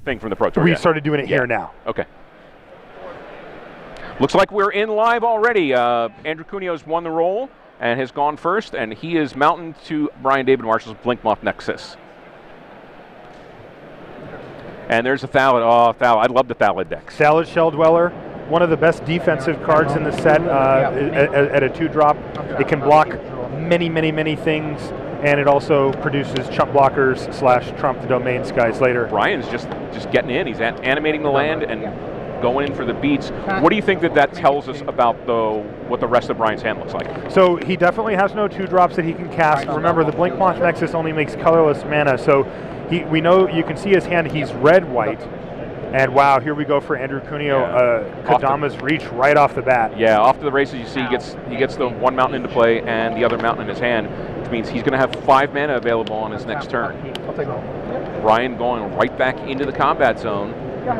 thing from the Pro Tour We yet? started doing it here now. Okay. Looks like we're in live already. Andrew Cuneo's won the roll and has gone first, and he is mountain to Brian David Marshall's Blinkmoth Nexus. And there's a Thallid. Oh, Thallid. I love the Thallid deck. Thallid Shell Dweller, one of the best defensive cards in the set at a 2-drop. It can block many, many, many things, and it also produces chump blockers / trump the domain skies later. Brian's just getting in. He's animating the land and going in for the beats. What do you think that tells us about what the rest of Brian's hand looks like? So he definitely has no 2-drops that he can cast. Remember, the Blinkmoth Nexus only makes colorless mana, so we know, you can see his hand, he's red-white. And wow, here we go for Andrew Cuneo, Kodama's Reach right off the bat. Yeah, off to the races. You see he gets the one mountain into play and the other mountain in his hand, which means he's going to have 5 mana available on his next turn. Brian going right back into the combat zone,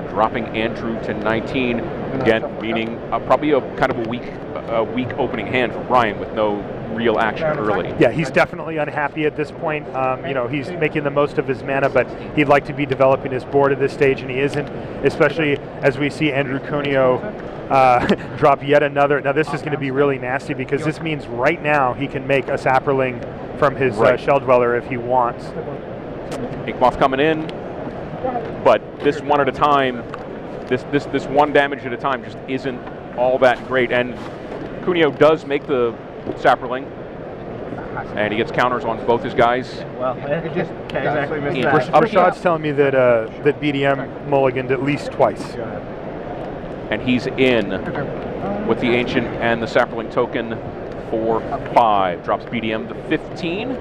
dropping Andrew to 19. Again, meaning probably a kind of a weak opening hand for Brian with no real action early. Yeah, he's definitely unhappy at this point. You know, he's making the most of his mana, but he'd like to be developing his board at this stage, and he isn't, especially as we see Andrew Cuneo drop yet another. Now this is going to be really nasty, because this means right now he can make a Sapperling from his Shell Dweller if he wants. Inkmoth coming in, but this one at a time, this one damage at a time just isn't all that great. And Cuneo does make the Sapperling, and he gets counters on both his guys. Well, it just exactly missed that. Rashad's telling me that that BDM mulliganed at least twice. And he's in with the Ancient and the Sapperling token for 5. Drops BDM to 15.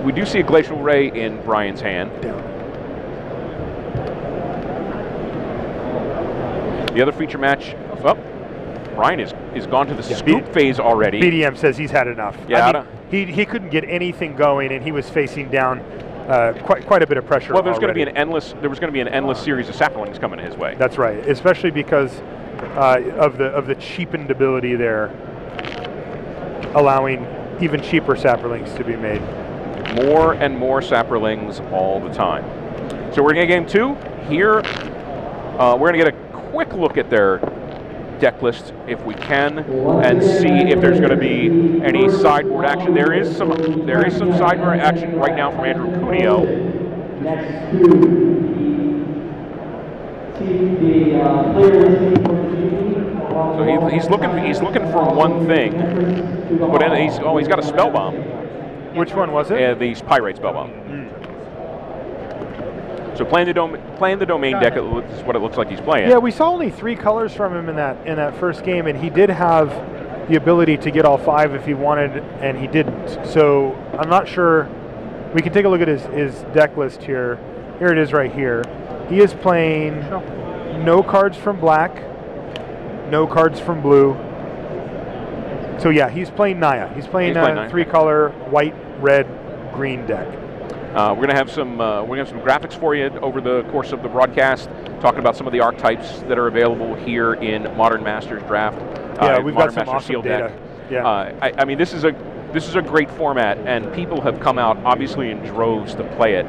We do see a Glacial Ray in Brian's hand. The other feature match, Brian is gone to the scoop phase already. BDM says he's had enough. Yeah, I mean, he couldn't get anything going, and he was facing down quite a bit of pressure. Well, there was going to be an endless series of Sapperlings coming his way. That's right, especially because of the cheapened ability there, allowing even cheaper Sapperlings to be made. More and more Sapperlings all the time. So we're going to game 2 here. We're going to get a quick look at their deck list if we can, and see if there's going to be any sideboard action. There is some sideboard action right now from Andrew Cuneo. So he's looking for one thing, but then he's got a Spellbomb. Which one was it? The Pyrite Spellbomb. So playing the domain deck is what it looks like he's playing. Yeah, we saw only 3 colors from him in that first game, and he did have the ability to get all 5 if he wanted, and he didn't. So I'm not sure. We can take a look at his deck list here. Here it is right here. He is playing no cards from black, no cards from blue. So yeah, he's playing Naya. He's playing a 3-color white, red, green deck. We're gonna have some graphics for you over the course of the broadcast, talking about some of the archetypes that are available here in Modern Masters Draft. Yeah, we've got Modern some Masters awesome Seal data. deck. Yeah. I mean, this is a great format, and people have come out obviously in droves to play it.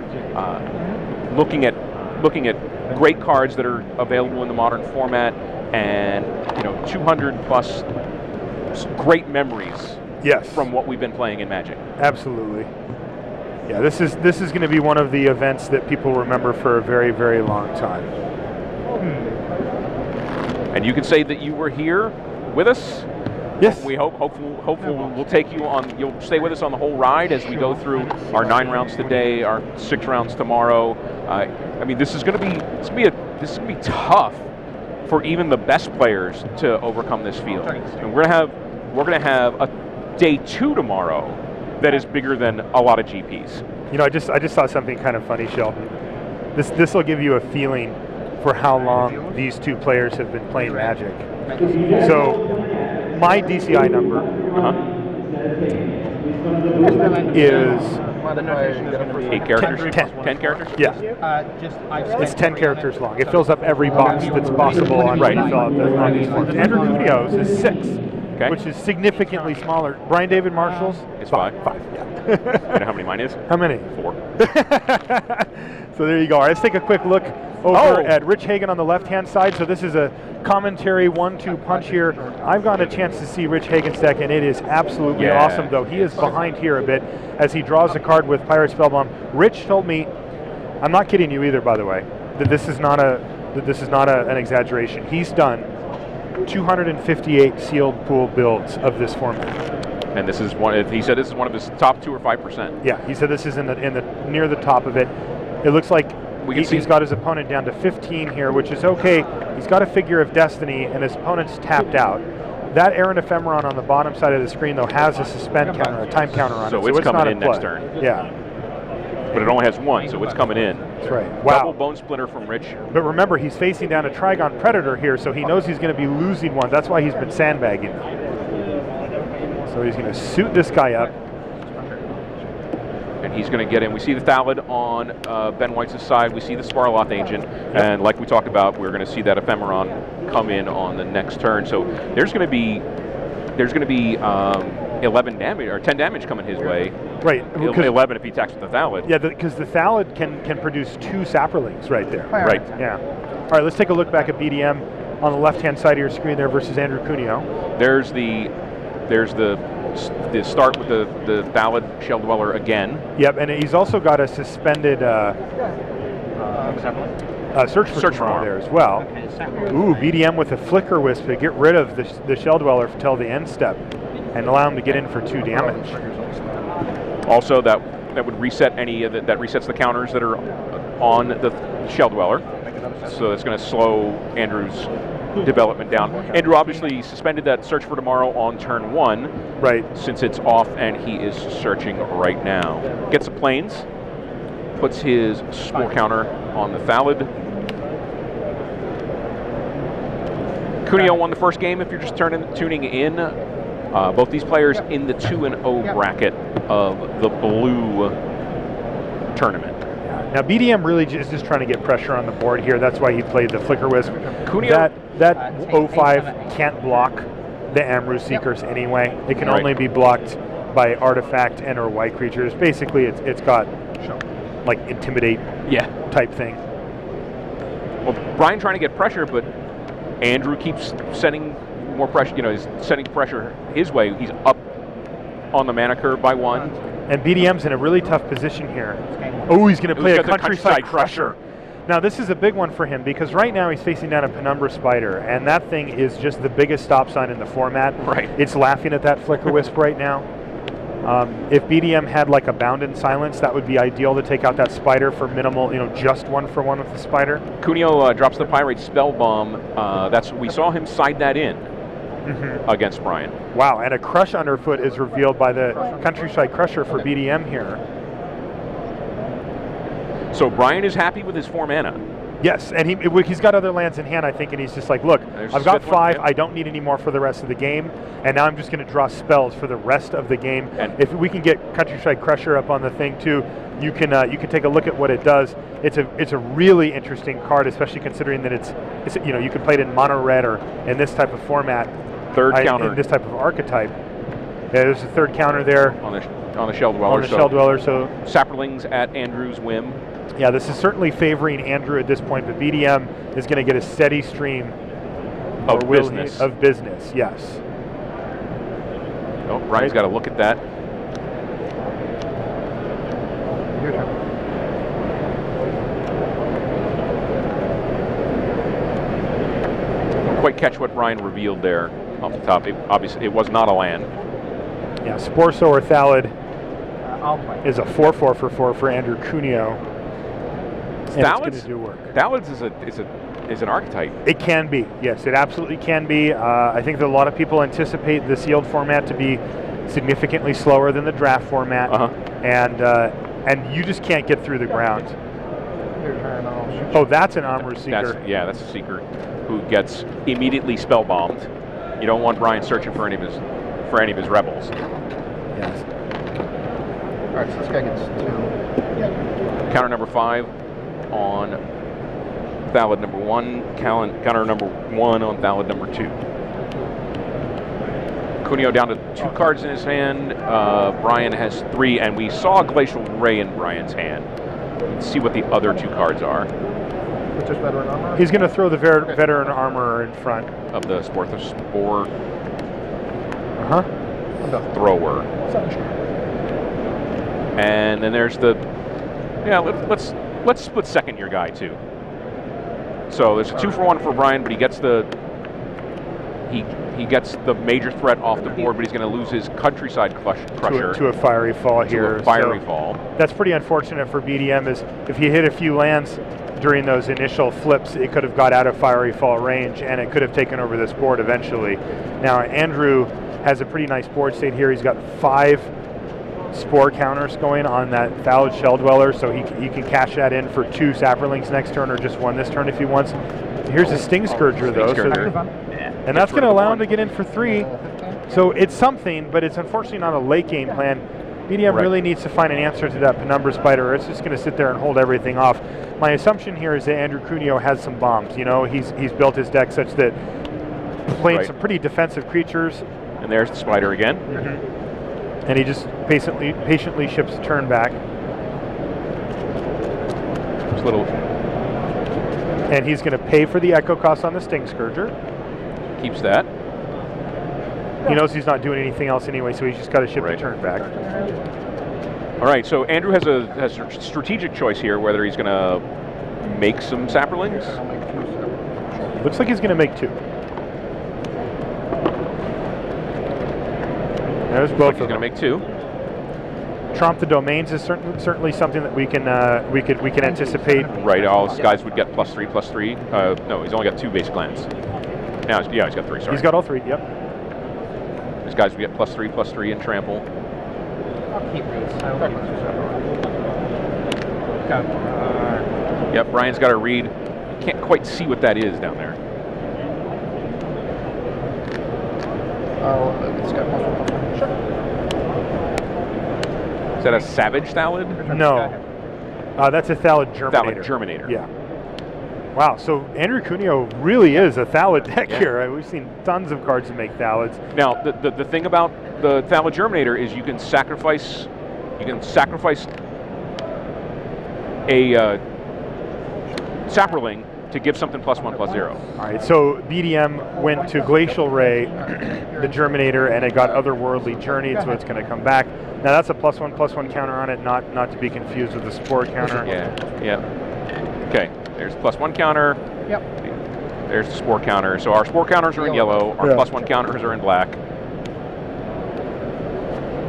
Looking at great cards that are available in the modern format, and 200 plus great memories. Yes. From what we've been playing in Magic. Absolutely. Yeah, this is going to be one of the events that people remember for a very, very long time. And you can say that you were here with us. Yes. We hopefully we'll take you on. You'll stay with us on the whole ride as we go through our 9 rounds today, our 6 rounds tomorrow. I mean, this is going to be tough for even the best players to overcome this field. And we're gonna have a day 2 tomorrow that is bigger than a lot of GPs. I just saw something kind of funny, Sheldon. This will give you a feeling for how long these 2 players have been playing Magic. So my DCI number is 8 characters? 10 characters? Yeah. It's 10 characters long. It fills up every box that's possible on these forms. Andrew Cuneo's is 6. Okay. which is significantly smaller. Brian David Marshall's? It's 5. 5, yeah. You know how many mine is? How many? 4. So there you go. All right, let's take a quick look over at Rich Hagon on the left-hand side. So this is a commentary 1-2 punch here. I've gotten a chance to see Rich Hagon's deck, and it is absolutely awesome, though. He is behind here a bit as he draws a card with Pirate Spellbomb. Rich told me, I'm not kidding you either, by the way, that this is not an exaggeration. He's done 258 sealed pool builds of this format. And this is one. He said this is one of his top 2 or 5%. Yeah, he said this is in the near the top of it. It looks like he's got his opponent down to 15 here, which is okay. He's got a Figure of Destiny, and his opponent's tapped out. That Errant Ephemeron on the bottom side of the screen, though, has a suspend counter, a time counter on it. So it's coming in next turn. Yeah. But it only has 1, so it's coming in. That's right. Wow. Double Bone Splitter from Rich. But remember, he's facing down a Trigon Predator here, so he knows he's going to be losing one. That's why he's been sandbagging. So he's going to suit this guy up. And he's going to get in. We see the Thallid on Ben Wietz's side. We see the Sparloth Agent. And like we talked about, we're going to see that Ephemeron come in on the next turn. So there's going to be 11 damage or 10 damage coming his way. Right. 11 if he attacks with the Thallid. Yeah, because the Thallid can produce 2 Saprolings right there. Right. Yeah. All right, let's take a look back at BDM on the left-hand side of your screen there versus Andrew Cuneo. There's the start with the Thallid Shell Dweller again. Yep, and he's also got a suspended Search for Tomorrow there as well. Ooh, BDM with a Flicker Wisp to get rid of the Shell Dweller until the end step and allow him to get in for 2 damage. Also, that would reset any of that resets the counters that are on the Shell Dweller. So it's going to slow Andrew's development down. Andrew obviously suspended that Search for Tomorrow on turn 1. Right. Since it's off, and he is searching right now. Gets the Plains, puts his Spore counter on the Thallid. Cuneo won the first game if you're just tuning in. Both these players in the 2-0 bracket of the blue tournament. Now BDM really is just trying to get pressure on the board here. That's why he played the Flicker Wisp. Cuneo, that 05 can't block the Amru Seekers anyway. It can only be blocked by artifact and or white creatures. Basically, it's got like intimidate type thing. Well, Brian trying to get pressure, but Andrew keeps sending more pressure. You know, he's sending pressure his way. He's up on the mana curve by 1. And BDM's in a really tough position here. Oh, he's going to play a Countryside Crusher. Now, this is a big one for him because right now he's facing down a Penumbra Spider, and that thing is just the biggest stop sign in the format. Right. It's laughing at that Flicker Wisp right now. If BDM had like a Bound in Silence, that would be ideal to take out that Spider for minimal, just 1-for-1 with the Spider. Cuneo drops the Pirate Spellbomb. We saw him side that in against Brian. Wow, and a Crush Underfoot is revealed by the Countryside Crusher for BDM here. So Brian is happy with his 4 mana. Yes, and he's got other lands in hand, I think, and he's just like, look, I've got 5, I don't need any more for the rest of the game, and now I'm just going to draw spells for the rest of the game. And if we can get Countryside Crusher up on the thing too, you can take a look at what it does. It's a really interesting card, especially considering that it's you can play it in mono red or in this type of format. Third counter. In this type of archetype. Yeah, there's a 3rd counter there. On the Shell Dweller. On the Shell Dweller, so Saprolings at Andrew's whim. Yeah, this is certainly favoring Andrew at this point, but BDM is going to get a steady stream of business. Of business, yes. Oh, Brian's got to look at that. Your turn. Don't quite catch what Brian revealed there off the top. Obviously, it was not a land. Yeah, Spore Sower Thallid is a 4/4 for 4 for Andrew Cuneo. Thallid is an archetype. It can be, yes, it absolutely can be. I think that a lot of people anticipate the sealed format to be significantly slower than the draft format, and you just can't get through the ground. Oh, that's an Amru Seeker. That's a Seeker who gets immediately spellbombed. You don't want Brian searching for any of his rebels. Yes. All right, so this guy gets 2. Counter number 5 on Thallid number 1. Counter number 1 on Thallid number 2. Cuneo down to 2 cards in his hand. Brian has 3, and we saw a Glacial Ray in Brian's hand. Let's see what the other 2 cards are. Which is veteran armor? He's going to throw the veteran armor in front Of the Spore thrower. And then there's the, yeah, let's split second your guy too. So there's a 2-for-1 for Brian, but he gets the major threat off the board, but he's going to lose his Countryside Crusher to a fiery fall here. To a fiery fall. That's pretty unfortunate for BDM. Is if he hit a few lands during those initial flips, it could have got out of fiery fall range, and it could have taken over this board eventually. Now Andrew has a pretty nice board state here. He's got 5 Spore counters going on that Thallid Shell Dweller, so he can cash that in for 2 Saprolings next turn, or just 1 this turn if he wants. Here's a Sting Scourger though, and that's going to allow him to get in for 3. So it's something, but it's unfortunately not a late game plan. BDM really needs to find an answer to that Penumbra Spider, or it's just going to sit there and hold everything off. My assumption here is that Andrew Cuneo has some bombs. You know, he's built his deck such that playing some pretty defensive creatures. And there's the Spider again. And he just patiently ships the turn back. Just a little. And he's going to pay for the Echo cost on the Sting Scourger. Keeps that. He knows he's not doing anything else anyway, so he's just got to ship the turn back. All right, so Andrew has a strategic choice here, whether he's going to make some Saprolings. Looks like he's going to make 2. There's both. He's going to make 2. Tromp the Domains is certainly something that we can anticipate. Right, all his guys would get +3/+3. No, he's only got 2 basic lands. Now, yeah, he's got 3. Sorry, he's got all 3. Yep. His guys would get +3/+3 and trample. Yep, Brian's got to read. Can't quite see what that is down there. It's got sure. Is that a Savage Thallid? No. That's a Thallid Germinator. Thallid Germinator. Yeah. Wow, so Andrew Cuneo really is a Thallid deck here. We've seen tons of cards that make Thallids. Now, the thing about the Thallid Germinator is you can sacrifice a Saproling to give something +1/+0. All right, so BDM went to Glacial Ray, the Germinator, and it got Otherworldly Journeyed, so it's going to come back. Now that's a +1/+1 counter on it, not to be confused with the Spore counter. Yeah. Okay, there's +1 counter. Yep. There's the Spore counter. So our Spore counters are in yellow. Our +1 counters are in black.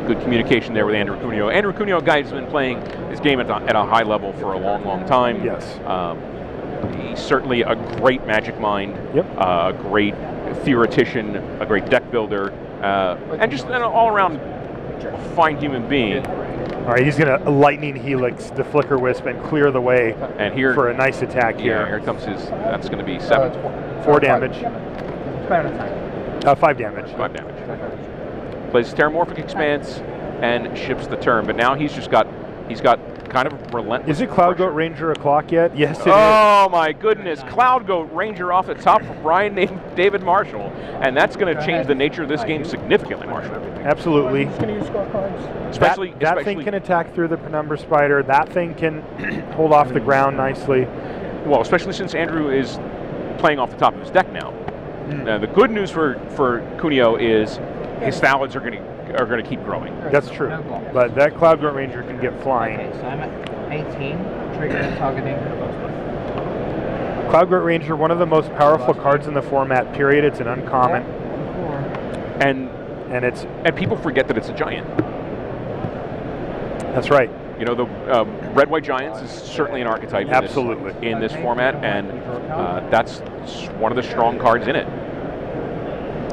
Good communication there with Andrew Cuneo. Andrew Cuneo, guy, has been playing this game at a high level for a long time. Yes. He's certainly a great Magic mind, a great theoretician, a great deck builder, and just an all-around fine human being. All right, he's going to Lightning Helix the Flicker Wisp and clear the way for a nice attack here. Here comes his, that's going to be 7. 4 damage. 5 damage. 5 damage. Plays Terramorphic Expanse and ships the turn, but now he's got kind of relentless. Is it Cloud Goat Ranger o'clock yet? Yes, it is. Oh my goodness, Cloud Goat Ranger off the top of Brian named David Marshall, and that's going to change the nature of this game significantly, Marshall. Absolutely. He's going to use scorecards. Especially that thing can attack through the Penumbra Spider. That thing can hold off the ground nicely. Well, especially since Andrew is playing off the top of his deck now. Now the good news for Cuneo is his Thallids are going to keep growing. That's true. But that Cloud Goat Ranger can get flying. Okay, so I'm at 18, trigger targeting. Cloud Goat Ranger, one of the most powerful cards in the format, period. It's an uncommon. And it's people forget that it's a giant. That's right. You know, the Red-White Giants is certainly an archetype in this format, and that's one of the strong cards in it.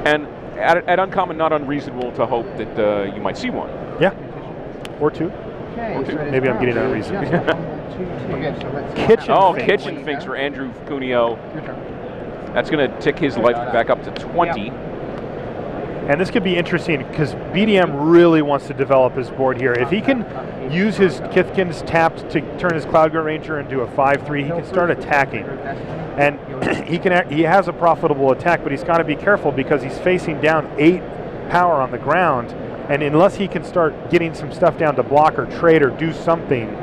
And at uncommon, not unreasonable to hope that you might see one. Yeah, or 2. Okay, so maybe I'm getting unreasonable. Kitchen Finks for Andrew Cuneo. That's going to tick his life back up to 20. And this could be interesting because BDM really wants to develop his board here. If he can use his Kithkin's tapped to turn his Cloud Goat Ranger into a 5/3, he can start attacking. And he has a profitable attack, but he's got to be careful because he's facing down 8 power on the ground, and unless he can start getting some stuff down to block or trade or do something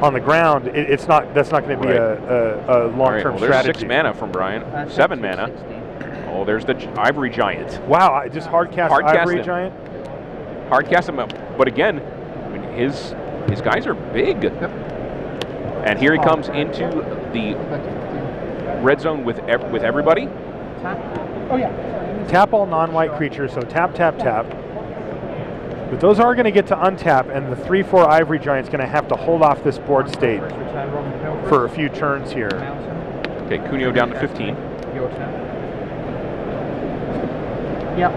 on the ground, that's not going to be a long-term well, there's strategy. 6 mana from Brian, 7 mana. Oh, there's the Ivory Giant. Wow, just hard cast Ivory Giant? Hard cast him up, but again, I mean, his guys are big. Yep. And here he comes into the red zone with everybody. Oh yeah. Tap all non-white creatures, so tap, tap, tap. But those are going to get to untap, and the 3/4 Ivory Giant's going to have to hold off this board state for a few turns here. Okay, Cuneo down to 15. Your turn. Yep.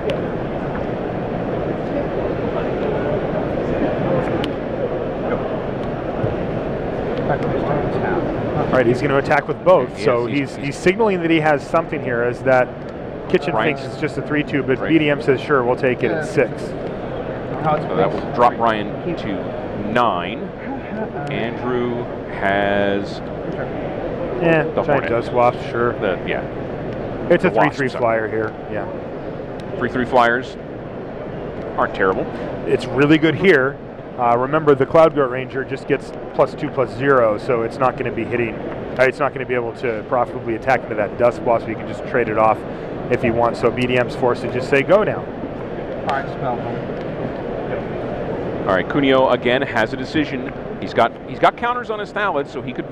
All right, he's going to attack with both, so he's signaling that he has something here, as that Kitchen thinks it's just a 3/2, but BDM says, sure, we'll take it at 6. So that will drop Brian to 9. Andrew has the Giant Dust Wasp, sure. It's a 3/3 flyer here, yeah. 3/3 flyers aren't terrible. It's really good here. Remember, the Cloud Goat Ranger just gets +2/+0, so it's not going to be hitting. It's not going to be able to profitably attack into that Dust Wasp. You can just trade it off if you want. So BDM's forced to just say go now. Alright, spell them. All right, Cuneo again has a decision. He's got counters on his Thallid, so he could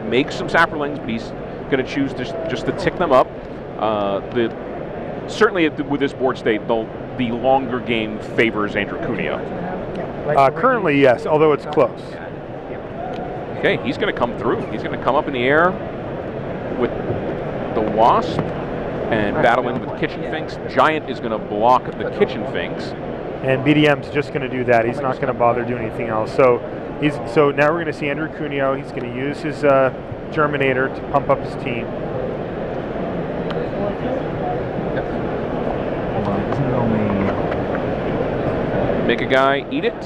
make some Saprolings, but he's going to choose just to tick them up. Certainly with this board state, the longer game favors Andrew Cuneo. Currently, yes, although it's close. Okay, he's going to come through. He's going to come up in the air with the Wasp and battle in with Kitchen Finks. Giant is going to block the Kitchen Finks. And BDM's just going to do that. He's not going to bother doing anything else. So now we're going to see Andrew Cuneo. He's going to use his Germinator to pump up his team. Make a guy eat it.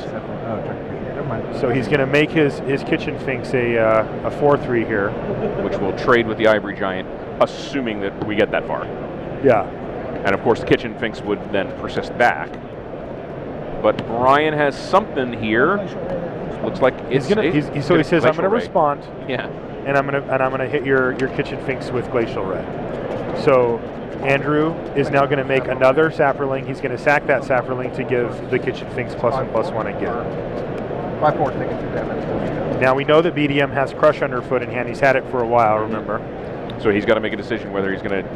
So he's going to make his Kitchen Finks a 4/3 here, which will trade with the Ivory Giant, assuming that we get that far. Yeah. And of course, the Kitchen Finks would then persist back. But Brian has something here. Looks like it's so he says, "I'm going to respond." Yeah. And I'm going to hit your Kitchen Finks with Glacial Ray. So Andrew is now going to make another Saproling. He's going to sack that Saproling to give the Kitchen Finks +1/+1 again. 5/4 taking 2 damage. Now we know that BDM has Crush Underfoot in hand. He's had it for a while, remember? So he's got to make a decision whether he's going to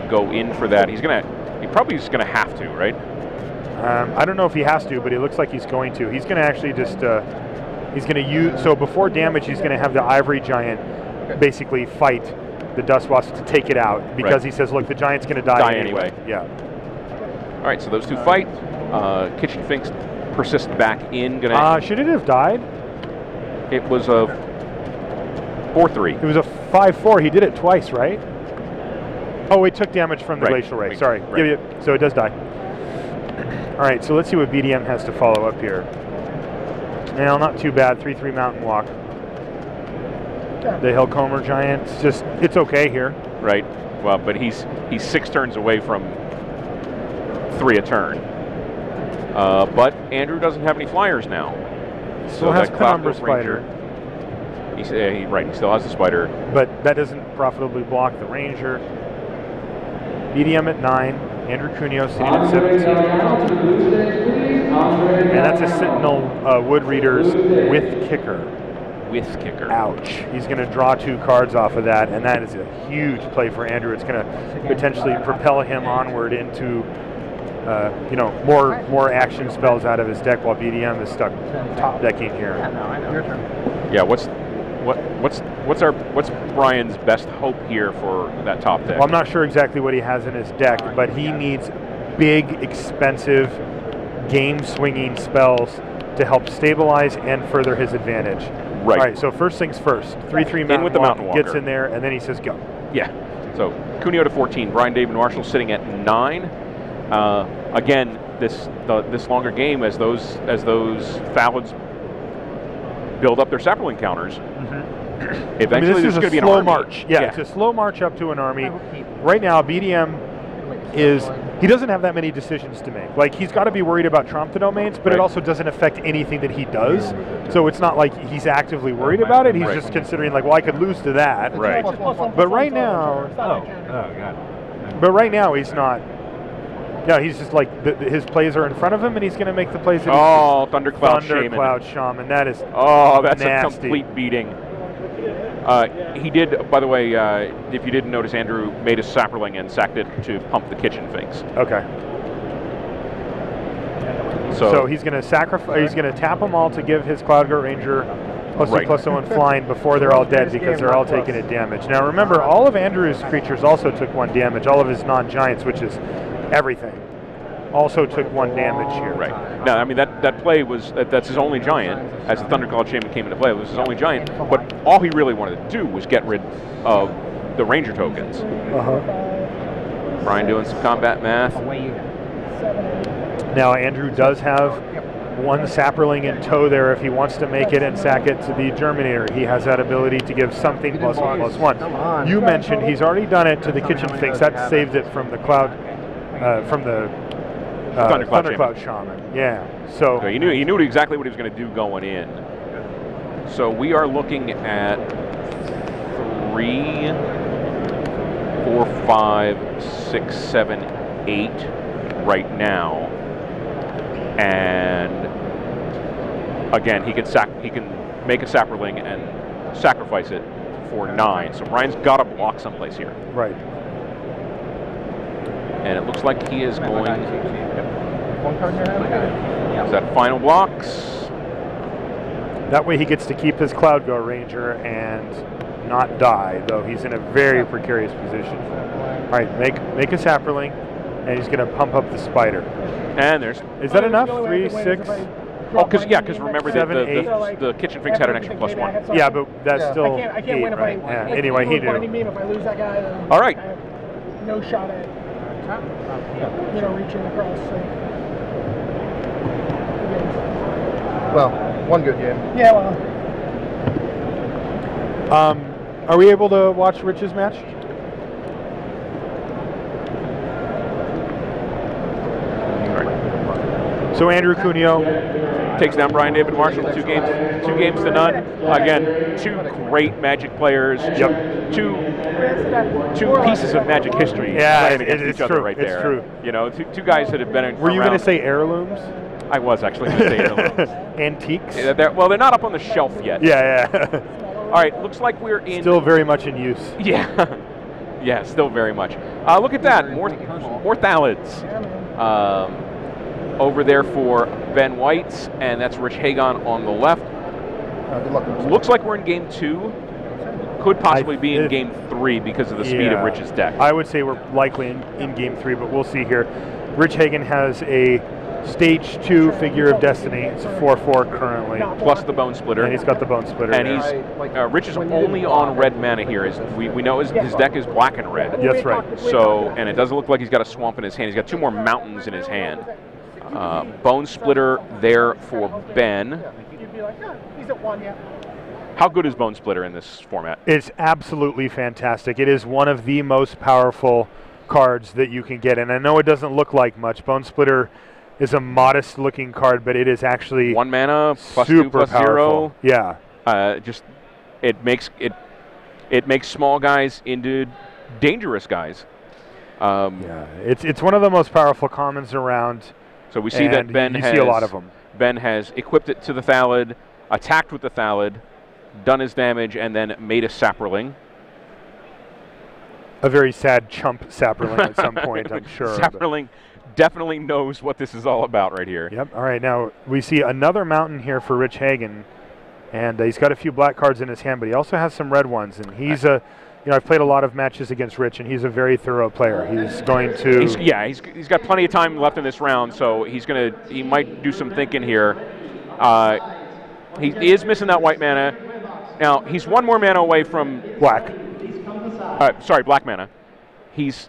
go in for that. He probably is going to have to, right? I don't know if he has to, but it looks like he's going to. He's going to actually just, he's going to use, so before damage, he's going to have the Ivory Giant basically fight the Dust Wasp to take it out, because he says, look, the Giant's going to die anyway. Yeah. All right, so those two fight. Kitchen Finks persist back in. Should it have died? It was a 4/3. It was a 5/4. He did it twice, right? Oh, it took damage from the Glacial Ray. Sorry. Right. Yeah, so it does die. All right, so let's see what BDM has to follow up here. Well, not too bad. 3/3 Mountain Walk. The Hellcomber Giant, it's okay here. Right. Well, but he's 6 turns away from 3 a turn. But Andrew doesn't have any flyers now. Still has Penumbra Spider. He still has the Spider. But that doesn't profitably block the Ranger. BDM at 9. Andrew Cuneo sitting at 17. And that's a Sentinel Wood Readers with Kicker. With Kicker. Ouch. He's going to draw 2 cards off of that, and that is a huge play for Andrew. It's going to potentially propel him onward into more action spells out of his deck, while BDM is stuck top decking here. Yeah, what's Brian's best hope here for that top deck? Well, I'm not sure exactly what he has in his deck, but he needs big, expensive, game-swinging spells to help stabilize and further his advantage. Right. All right, so first things first. 3/3 Mountain Walk gets in there, and then he says go. Yeah. So Cuneo to 14. Brian David Marshall sitting at 9. Again, this longer game, as those Thallids build up their Saproling counters. Eventually, this is going to be an army. Slow march. Yeah, it's a slow march up to an army. Right now, BDM is he doesn't have that many decisions to make. Like, he's got to be worried about Trump the domains, but it Right. also doesn't affect anything that he does. So it's not like he's actively worried about it. He's Right. just considering, like, well, I could lose to that. Right. But right now, but right now he's not. Yeah, he's just like his plays are in front of him, and he's going to make the plays. That Oh, Thundercloud Shaman. Thundercloud Shaman. That is. Oh, that's nasty. a complete beating. He did, by the way, if you didn't notice, Andrew made a sapperling and sacked it to pump the kitchen finks. Okay. So he's going to sacrifice. He's going to tap them all to give his Cloud Goat Ranger Right. +2/+1 flying before they're all dead, because they're all taking a damage. Now remember, all of Andrew's creatures also took 1 damage. All of his non-giants, which is everything, also took 1 damage here. Right. Now, I mean, that play was, that's his only giant, as the Thundercloud Shaman came into play. It was his only giant, but all he really wanted to do was get rid of the Ranger tokens. Brian doing some combat math. Away you go. Now Andrew does have 1 Sapperling in tow there if he wants to make it and sack it to the Germinator. He has that ability to give something +1/+1. Come on. You mentioned he's already done it to the Kitchen Finks. That saved it from the Cloud, from the Thundercloud Shaman. Yeah. So So he knew exactly what he was going to do going in. So we are looking at 3, 4, 5, 6, 7, 8 right now. And again, he can make a sapperling and sacrifice it for 9. So Brian's got to block someplace here. right. And it looks like he is going. One card in your hand? Is that final blocks? That way he gets to keep his Cloud Goat Ranger and not die, though he's in a very precarious position. All right, make a Sapperling, and he's going to pump up the Spider. And there's. Is that enough? 3, 6? Oh, because remember that 7, 8. the Kitchen Finks had an extra +1. Yeah, but that's Yeah. still I can't 8, win if right? I. Yeah. Anyway, he What do you knew. mean if I lose that guy? Then All right. I have no shot at reaching across. So. Well, 1 good game. Yeah, well. Are we able to watch Rich's match? So Andrew Cuneo Takes down Brian David Marshall, 2 games to none. Again, 2 great Magic players. Yep. Two pieces of Magic history. Yeah, playing against it's each other true. right It's there. true. You know, two guys that have been. Were you going to say heirlooms? I was actually going to say heirlooms. Antiques? Well, they're not up on the shelf yet. Yeah. All right, looks like we're in. Still very much in use. Yeah. Yeah, still very much. Look at that, more Thalids. Over there for Ben Wietz, and that's Rich Hagon on the left. Good luck. Looks like we're in game 2. Could possibly be in game 3 because of the speed of Yeah. Rich's deck. I would say we're likely in game 3, but we'll see here. Rich Hagon has a stage 2 Figure of Destiny. It's 4/4 currently. Plus the Bone Splitter. And he's got the Bone Splitter. And there. he's Rich is only on red mana here. We know his deck is black and red. That's right. So, and it doesn't look like he's got a swamp in his hand. He's got 2 more mountains in his hand. Bone Splitter there for Ben. You'd be like, yeah, he's at 1, yeah. How good is Bone Splitter in this format? It's absolutely fantastic. It is one of the most powerful cards that you can get. And I know it doesn't look like much. Bone Splitter is a modest looking card, but it is actually 1 mana, +2, super +0. Yeah. Just it makes small guys into dangerous guys. Yeah. It's one of the most powerful commons around. So we see that Ben you has see a lot of them. Ben has equipped it to the Thalid, attacked with the Thalid, done his damage, and then made a Sapperling. A very sad chump Sapperling at some point, I'm sure. Sapperling definitely knows what this is all about right here. Yep. All right. Now we see another mountain here for Rich Hagon, and he's got a few black cards in his hand, but he also has some red ones. And he's I've played a lot of matches against Rich, and he's a very thorough player. He's going to. He's got plenty of time left in this round, so he might do some thinking here. He is missing that white mana. Now he's 1 more mana away from black. Black mana. He's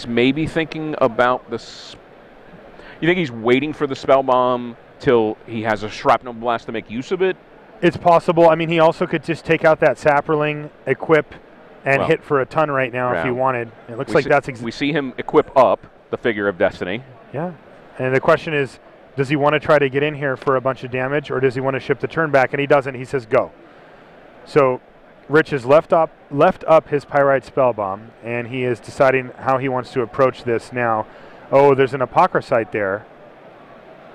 maybe thinking about this. You think he's waiting for the spell bomb till he has a shrapnel blast to make use of it? It's possible. I mean, he also could just take out that Sapperling, equip, and hit for a ton right now if he wanted. It looks like that's we see him equip up the Figure of Destiny. Yeah, and the question is, does he want to try to get in here for a bunch of damage, or does he want to ship the turn back? And he doesn't. He says go. So Rich has left up his Pyrite Spellbomb, and he is deciding how he wants to approach this now. Oh, there's an Apocryphite there.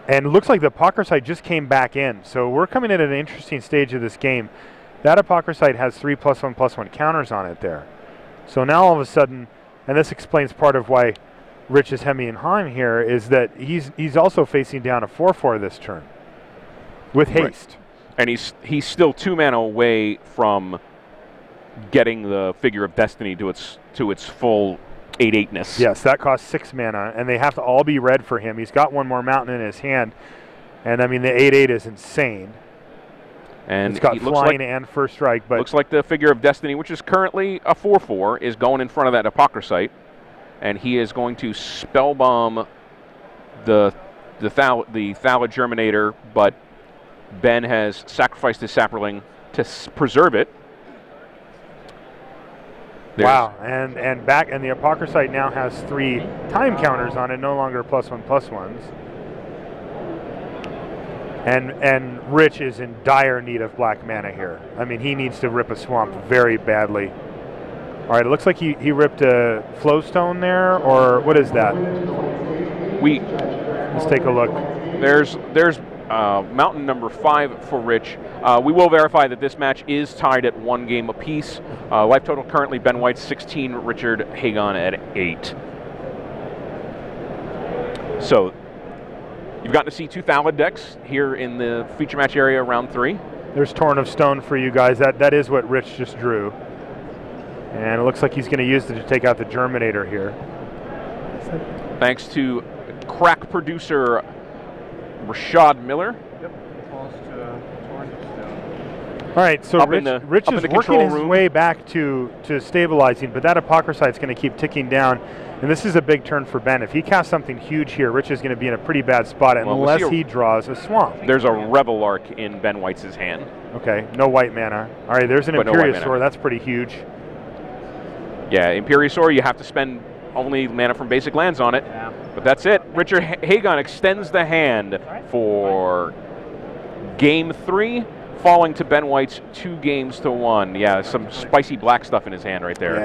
And it looks like the Apocryphite just came back in. So we're coming in at an interesting stage of this game. That Apocryphite has 3+1/+1 counters on it there. So now all of a sudden, and this explains part of why Rich is hemming and hawing here, is that he's also facing down a 4/4 this turn with haste. And he's still 2 mana away from getting the Figure of Destiny to its full 8/8-ness. Yes, that costs 6 mana, and they have to all be red for him. He's got one more mountain in his hand, and I mean the 8/8 is insane. And it's got flying and first strike, but looks like the Figure of Destiny, which is currently a 4/4, is going in front of that Apocryphite, and he is going to Spellbomb the Thallid Germinator, but Ben has sacrificed his Saproling to preserve it. Wow, and the Apocryphite now has 3 time counters on it, no longer +1/+1s. And Rich is in dire need of black mana here. I mean, he needs to rip a swamp very badly. All right, it looks like he ripped a Flowstone there, or what is that? Let's take a look. There's mountain number 5 for Rich. We will verify that this match is tied at 1 game apiece. Life total currently Ben Wietz 16, Richard Hagon at 8. So you've gotten to see 2 Thallid decks here in the feature match area round 3. There's Torrent of Stone for you guys. That is what Rich just drew. And it looks like he's going to use it to take out the Germinator here. Thanks to crack producer Rashad Miller. Yep, falls to Torrent of Stone. All right, so Rich is working his way back to stabilizing, but that Apocryphite's going to keep ticking down. And this is a big turn for Ben. If he casts something huge here, Rich is going to be in a pretty bad spot unless he draws a swamp. There's a Rebel Arc in Ben Wietz's hand. Okay, no white mana. All right, there's an Imperiosaur. That's pretty huge. Yeah, Imperiosaur, you have to spend only mana from basic lands on it. Yeah. But that's it. Richard Hagon extends the hand for game 3, falling to Ben Wietz 2 games to 1. Yeah, some spicy black stuff in his hand right there. Yeah.